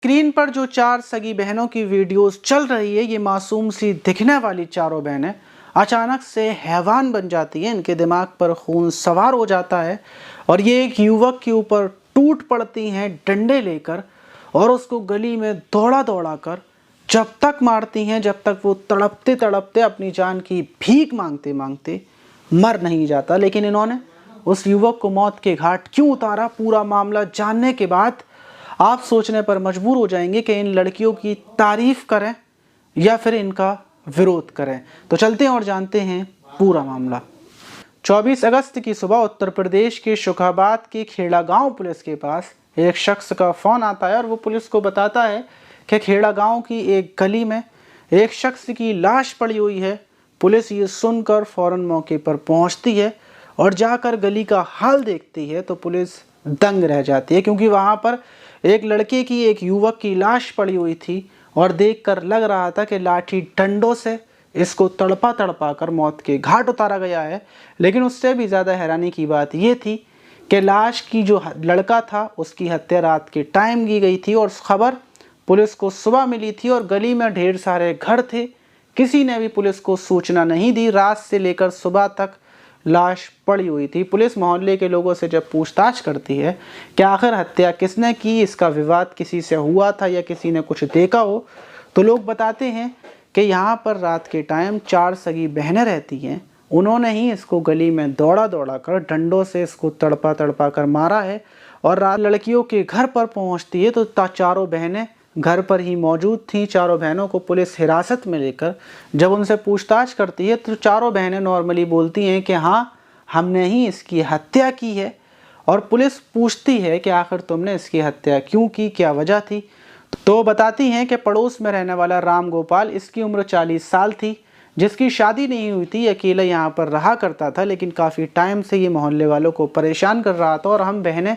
Screen पर जो चार सगी बहनों की वीडियोस चल रही है, ये मासूम सी दिखने वाली चारों बहनें अचानक से हैवान बन जाती हैं। इनके दिमाग पर खून सवार हो जाता है और ये एक युवक के ऊपर टूट पड़ती हैं डंडे लेकर और उसको गली में दौड़ा दौड़ा कर जब तक मारती हैं जब तक वो तड़पते तड़पते अपनी जान की भीख मांगते मांगते मर नहीं जाता। लेकिन इन्होंने उस युवक को मौत के घाट क्यों उतारा, पूरा मामला जानने के बाद आप सोचने पर मजबूर हो जाएंगे कि इन लड़कियों की तारीफ करें या फिर इनका विरोध करें। तो चलते हैं और जानते हैं पूरा मामला। 24 अगस्त की सुबह उत्तर प्रदेश के शुखाबाद के खेड़ा गांव पुलिस के पास एक शख्स का फ़ोन आता है और वो पुलिस को बताता है कि खेड़ा गांव की एक गली में एक शख्स की लाश पड़ी हुई है। पुलिस ये सुनकर फ़ौरन मौके पर पहुंचती है और जाकर गली का हाल देखती है तो पुलिस दंग रह जाती है, क्योंकि वहां पर एक लड़के की, एक युवक की लाश पड़ी हुई थी और देखकर लग रहा था कि लाठी डंडों से इसको तड़पा तड़पा कर मौत के घाट उतारा गया है। लेकिन उससे भी ज़्यादा हैरानी की बात ये थी कि लाश की जो लड़का था उसकी हत्या रात के टाइम की गई थी और खबर पुलिस को सुबह मिली थी और गली में ढेर सारे घर थे। किसी ने भी पुलिस को सूचना नहीं दी। रात से लेकर सुबह तक लाश पड़ी हुई थी। पुलिस मोहल्ले के लोगों से जब पूछताछ करती है कि आखिर हत्या किसने की, इसका विवाद किसी से हुआ था या किसी ने कुछ देखा हो, तो लोग बताते हैं कि यहाँ पर रात के टाइम चार सगी बहनें रहती हैं, उन्होंने ही इसको गली में दौड़ा दौड़ा कर डंडों से इसको तड़पा तड़पा कर मारा है। और रात लड़कियों के घर पर पहुँचती है तो चारों बहनें घर पर ही मौजूद थीं। चारों बहनों को पुलिस हिरासत में लेकर जब उनसे पूछताछ करती है तो चारों बहनें नॉर्मली बोलती हैं कि हाँ, हमने ही इसकी हत्या की है। और पुलिस पूछती है कि आखिर तुमने इसकी हत्या क्यों की, क्या वजह थी, तो बताती हैं कि पड़ोस में रहने वाला राम गोपाल, इसकी उम्र 40 साल थी, जिसकी शादी नहीं हुई थी, अकेला यहाँ पर रहा करता था, लेकिन काफ़ी टाइम से ये मोहल्ले वालों को परेशान कर रहा था और हम बहनें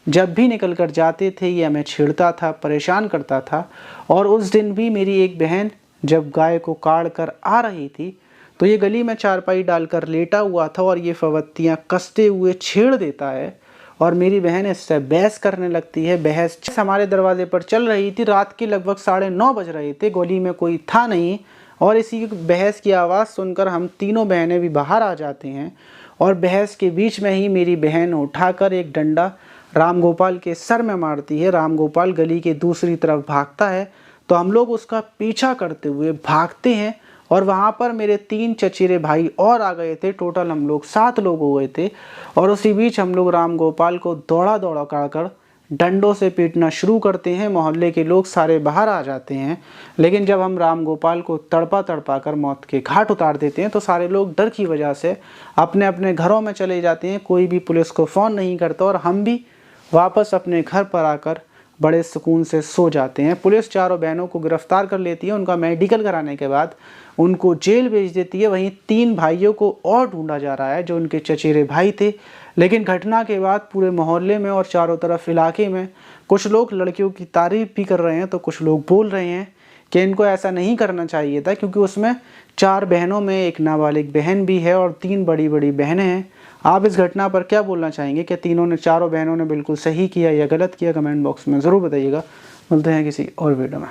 जब भी निकल कर जाते थे ये हमें छेड़ता था, परेशान करता था। और उस दिन भी मेरी एक बहन जब गाय को काट कर आ रही थी तो ये गली में चारपाई डालकर लेटा हुआ था और ये फवत्तियाँ कसते हुए छेड़ देता है और मेरी बहन इससे बहस करने लगती है। बहस हमारे दरवाजे पर चल रही थी। रात के लगभग 9:30 बज रहे थे, गली में कोई था नहीं और इसी बहस की आवाज़ सुनकर हम तीनों बहनें भी बाहर आ जाते हैं और बहस के बीच में ही मेरी बहन उठाकर एक डंडा राम गोपाल के सर में मारती है। राम गोपाल गली के दूसरी तरफ भागता है तो हम लोग उसका पीछा करते हुए भागते हैं और वहाँ पर मेरे 3 चचेरे भाई और आ गए थे। टोटल हम लोग 7 लोग हो गए थे और उसी बीच हम लोग राम गोपाल को दौड़ा दौड़ा कर डंडों से पीटना शुरू करते हैं। मोहल्ले के लोग सारे बाहर आ जाते हैं, लेकिन जब हम राम गोपाल को तड़पा तड़पा कर मौत के घाट उतार देते हैं तो सारे लोग डर की वजह से अपने अपने घरों में चले जाते हैं। कोई भी पुलिस को फ़ोन नहीं करता और हम भी वापस अपने घर पर आकर बड़े सुकून से सो जाते हैं। पुलिस चारों बहनों को गिरफ्तार कर लेती है। उनका मेडिकल कराने के बाद उनको जेल भेज देती है। वहीं 3 भाइयों को और ढूंढा जा रहा है जो उनके चचेरे भाई थे। लेकिन घटना के बाद पूरे मोहल्ले में और चारों तरफ इलाके में कुछ लोग लड़कियों की तारीफ भी कर रहे हैं तो कुछ लोग बोल रहे हैं कि इनको ऐसा नहीं करना चाहिए था, क्योंकि उसमें 4 बहनों में एक नाबालिग बहन भी है और 3 बड़ी बड़ी बहनें हैं। आप इस घटना पर क्या बोलना चाहेंगे कि चारों बहनों ने बिल्कुल सही किया या गलत किया? कमेंट बॉक्स में ज़रूर बताइएगा। मिलते हैं किसी और वीडियो में।